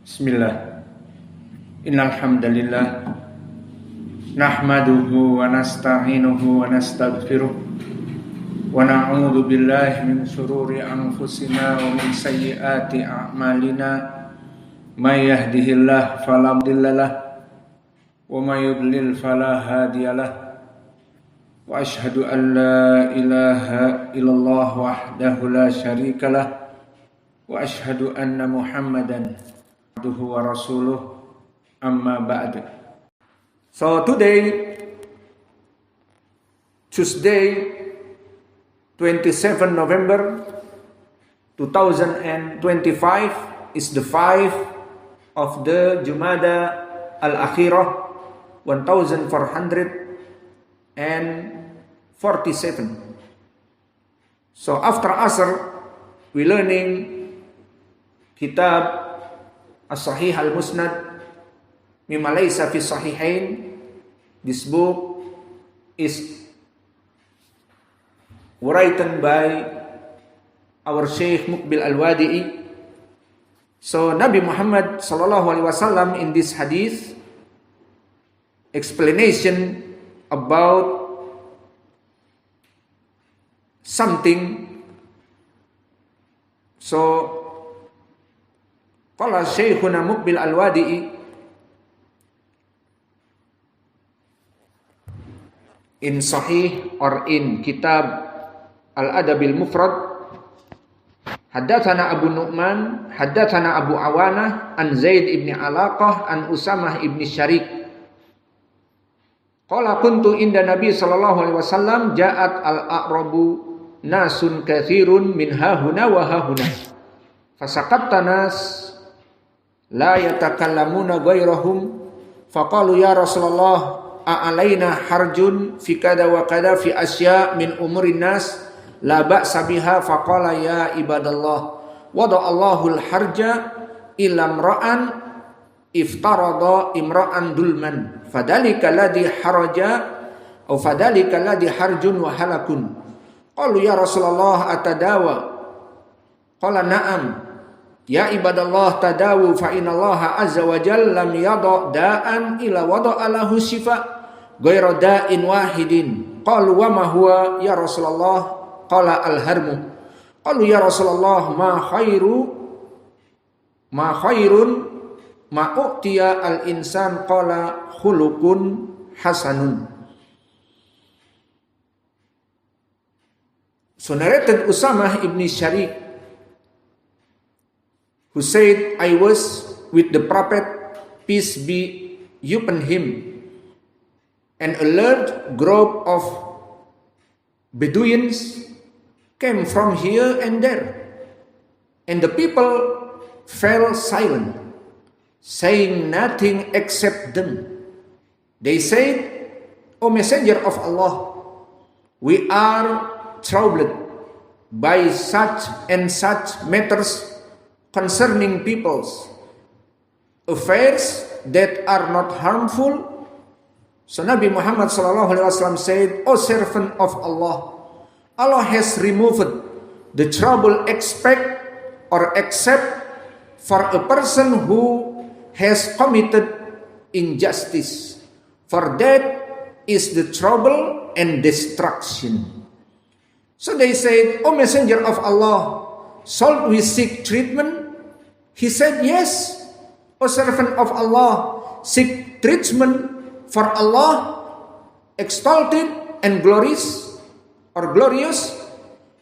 Bismillah. Innal hamdalillah nahmaduhu wa nasta'inuhu wa nastaghfiruh wa na'udzu billahi min shururi anfusina wa min sayyiati a'malina may yahdihillahu fala mudhillalah wa may yudlil fala hadiyalah wa asyhadu an la ilaha illallah wahdahu la syarikalah wa asyhadu anna Muhammadan abduhu wa rasuluh amma ba'd. So today, Tuesday, 27 November 2025 is the 5 of the Jumada al-Akhirah 1447. So after Asr, we learning Kitab As-Sahih Al-Musnad mimma laysa fi sahihain. This book is written by our Sheikh Muqbil Al-Wadi'i. So Nabi Muhammad sallallahu alaihi wasallam in this hadith explanation about something. So qala Syekhuna Muqbil Al-Wadi'i in Sahih or in Kitab Al-Adabil Mufrad, haddatsana Abu Nu'man haddatsana Abu Awanah an Zaid ibn Alaqah an Usamah ibn Syarik qala kuntu inda Nabi sallallahu alaihi wasallam ja'at al-a'rabu nasun katsirun min hahuna wa hahuna fasaqatta nas la yatakallamuna ghairahum faqalu ya Rasulullah a'alaina harjun fi kada wa kada fi asya min umurin nas la ba'sa biha faqala ya ibadallah wada'allahu al-harja illa imra'an iftarada imra'an dulman fadhalika alladhi haraja aw fadhalika alladhi harjun wa halakun qalu ya Rasulullah atadawa qala na'am ya ibadallah tadawu fa innallaha azza wa jalla lam yada da'an ila wada'a lahu shifa ghayra da'in wahidin qalu wa ma huwa ya Rasulullah qala al-harmu qalu ya Rasulullah ma khairun ma u'tiya al-insan qala khuluqun hasanun. So narrated Usamah ibn Syarik, who said, I was with the Prophet, peace be upon him, and a large group of Bedouins came from here and there, and the people fell silent, saying nothing except them. They said, O Messenger of Allah, we are troubled by such and such matters concerning people's affairs that are not harmful. So Nabi Muhammad sallallahu alaihi wasallam said, O servant of Allah, Allah has removed the trouble except for a person who has committed injustice, for that is the trouble and destruction. So they said, O Messenger of Allah, shall we seek treatment? He said, yes, O servant of Allah, seek treatment, for Allah, exalted and glorious,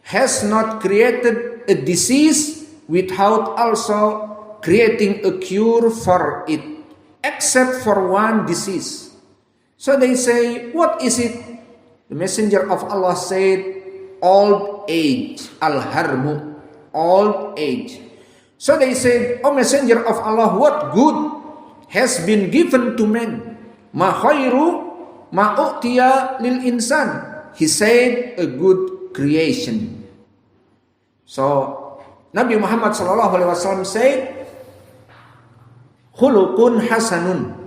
has not created a disease without also creating a cure for it, except for one disease. So they say, what is it? The Messenger of Allah said, old age, al-harmu, old age. So they said, O Messenger of Allah, what good has been given to man? Ma khairu ma u'tiya lil insan. He said, a good creation. So Nabi Muhammad sallallahu alaihi wasallam said, khuluqun hasanun.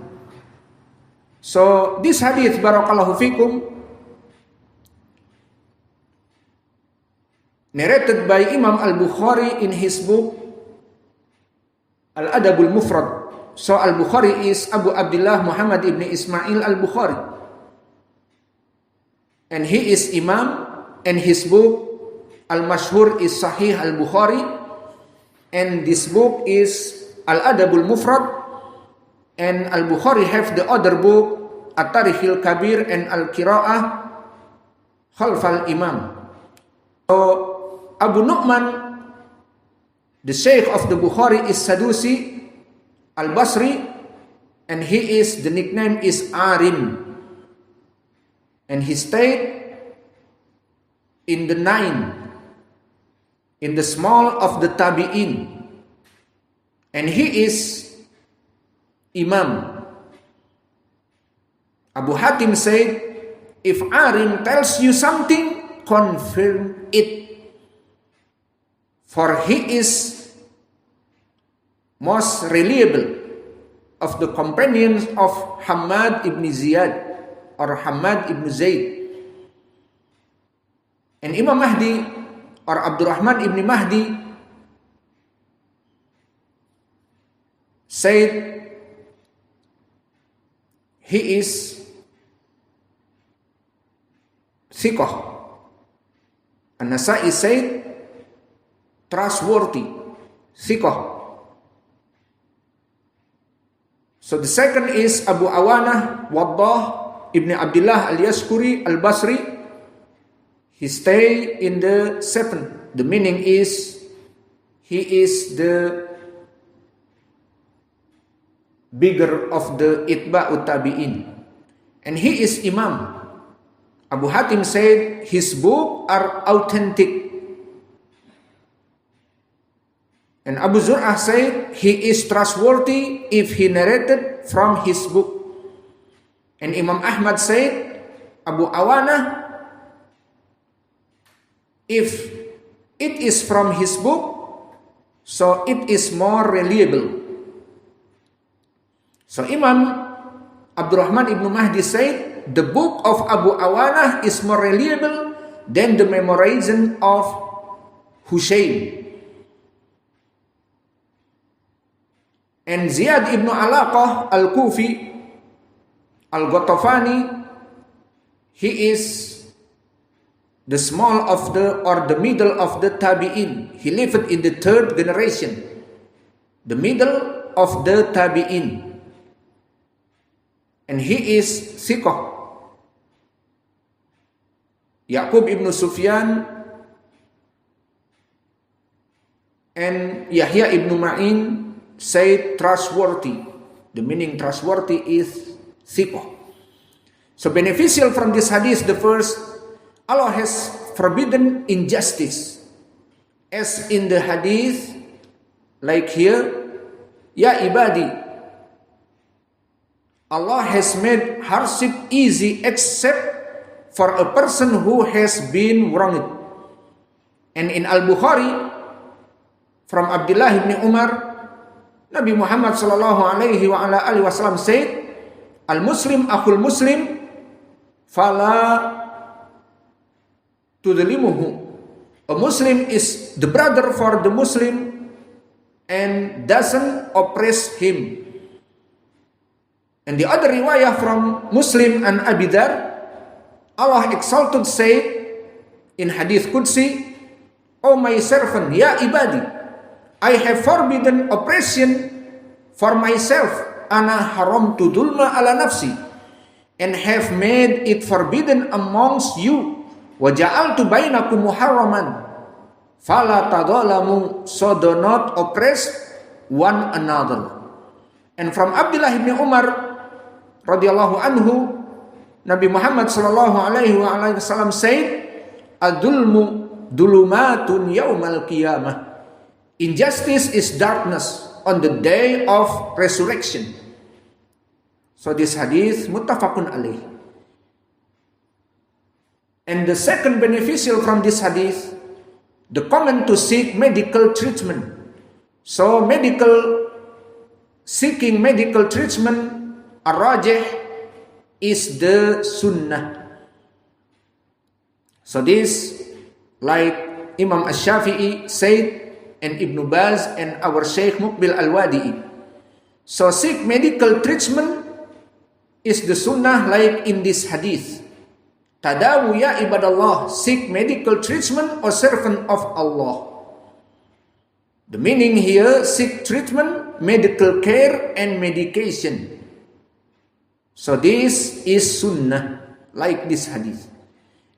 So this hadith, barakallahu fikum, narrated by Imam Al-Bukhari in his book Al-Adabul Mufrad. So Al-Bukhari is Abu Abdullah Muhammad ibn Ismail Al-Bukhari. And he is Imam, and his book Al-Mashhur is Sahih Al-Bukhari, and this book is Al-Adabul Mufrad, and Al-Bukhari have the other book At-Tarikhil Kabir and Al-Qira'ah Khalfal Imam. So Abu Nu'man, the Sheikh of the Bukhari, is Sadusi Al-Basri, and the nickname is Arim, and he stayed in the small of the Tabi'in, and he is Imam. Abu Hatim said, if Arim tells you something, confirm it, for he is most reliable of the companions of Hammad ibn Ziyad or Hammad ibn Zaid. And Imam Mahdi or Abdurrahman ibn Mahdi said he is thiqah. An-Nasa'i said trustworthy, thiqah. So the second is Abu Awanah Waddah ibn Abdullah al-Yaskuri al-Basri. He stayed in the seventh. The meaning is he is the bigger of the Itba'ut Tabi'in, and he is Imam. Abu Hatim said his book are authentic. And Abu Zur'ah said he is trustworthy if he narrated from his book. And Imam Ahmad said Abu Awanah, if it is from his book, so it is more reliable. So Imam Abdurrahman ibn Mahdi said the book of Abu Awanah is more reliable than the memorization of Hushaym. And Ziyad ibn Alaqah al-Kufi al-Ghatafani, he is the small of the middle of the Tabi'in. He lived in the third generation, the middle of the Tabi'in, and he is thiqah. Yaqub ibn Sufyan and Yahya ibn Ma'in said trustworthy. The meaning trustworthy is thiqah. So beneficial from this hadith, the first, Allah has forbidden injustice. As in the hadith, like here, Ya ibadi, Allah has made hardship easy except for a person who has been wronged. And in Al-Bukhari, from Abdullah ibn Umar, Nabi Muhammad sallallahu alaihi wasallam said, Al-Muslim akhul Muslim, fala tudlimuhu. A Muslim is the brother for the Muslim and doesn't oppress him. And the other riwayah from Muslim and Abi Dhar, Allah exalted said in Hadith Qudsi, O my servant, ya ibadi, I have forbidden oppression for myself, ana haramtu dhulma ala nafsi, and have made it forbidden amongst you, wa ja'altu bainakum muharraman, fala tadhalamu, so do not oppress one another. And from Abdullah ibn Umar radhiyallahu anhu, Nabi Muhammad sallallahu alaihi wasallam said, ad-dhulmu dhulumatun yaumal qiyamah. Injustice is darkness on the day of resurrection. So this hadith muttafaqun alaih. And the second beneficial from this hadith, the command to seek medical treatment. So seeking medical treatment, ar-rajih, is the sunnah. So this, like Imam Ash-Shafi'i said, and Ibn Baz and our Sheikh Muqbil Al-Wadi'i. So seek medical treatment is the sunnah like in this hadith. Tadawu ya ibadallah, seek medical treatment or servant of Allah. The meaning here, seek treatment, medical care and medication. So this is sunnah like this hadith.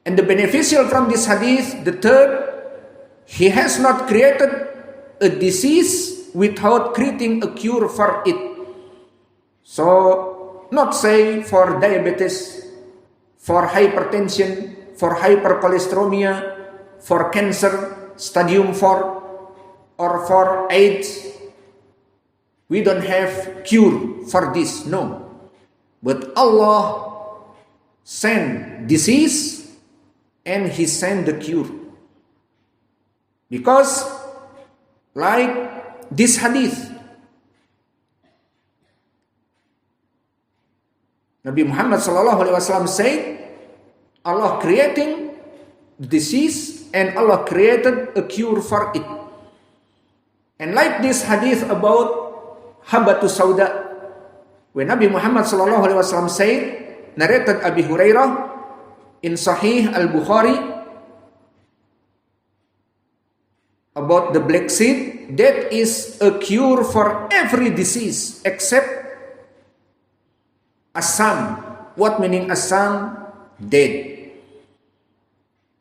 And the beneficial from this hadith, the third, he has not created a disease without creating a cure for it. So, not say for diabetes, for hypertension, for hypercholesteremia, for cancer, stadium 4, or for AIDS. We don't have cure for this, no. But Allah sent disease and He sent the cure. Because like this hadith, Nabi Muhammad SAW said, Allah creating disease and Allah created a cure for it. And like this hadith about Habatu Sauda, when Nabi Muhammad SAW said, narrated Abi Hurairah in Sahih Al-Bukhari, about the black seed, that is a cure for every disease except Asam. What meaning Asam? Dead.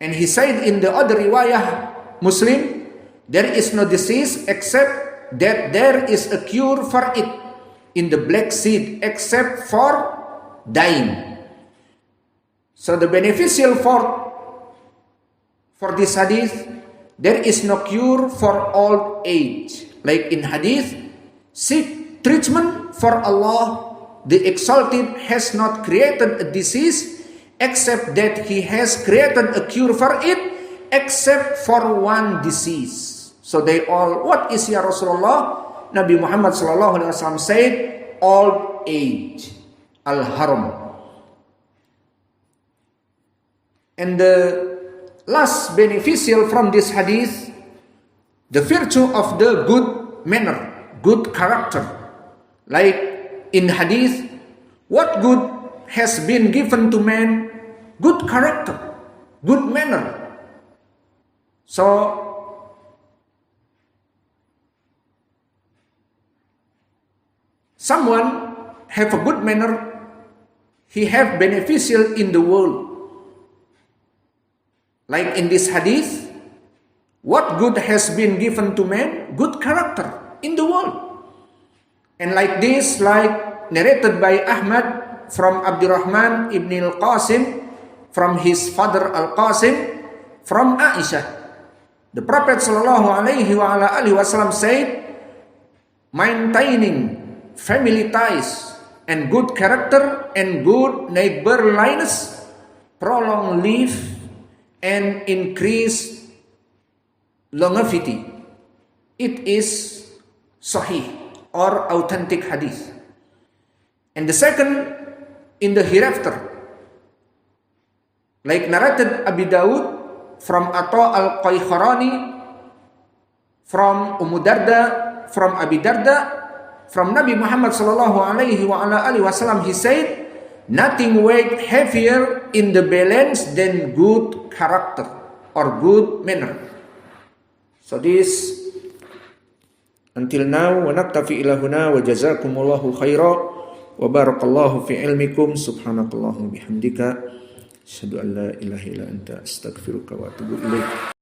And he said in the other riwayah, Muslim, there is no disease except that there is a cure for it in the black seed except for dying. So the beneficial for this hadith, there is no cure for old age. Like in hadith, seek treatment for Allah. The Exalted has not created a disease except that He has created a cure for it except for one disease. So they all, what is ya Rasulullah? Nabi Muhammad SAW said, old age, al-haram. And the last beneficial from this hadith, the virtue of the good manner, good character. Like in hadith, what good has been given to man? Good character, good manner. So, someone have a good manner, he have beneficial in the world. Like in this hadith, what good has been given to man? Good character in the world. And like this, like narrated by Ahmad from Abdurrahman ibn al-Qasim, from his father al-Qasim, from Aisha. The Prophet ﷺ said, maintaining family ties and good character and good neighborliness prolong life and increase longevity. It is sahih or authentic hadith. And the second, in the hereafter, like narrated Abi Dawud from Atta al-Qayharani, from Ummu Darda, from Abi Darda, from Nabi Muhammad SAW, he said, nothing weight heavier in the balance than good character or good manner. So this, until now, wa naktafi ila huna wa jazakumullahu khaira wa barakallahu fi ilmikum subhanakallahumma bihamdika asyhadu an la ilaha illa anta astaghfiruka wa atubu ilaik.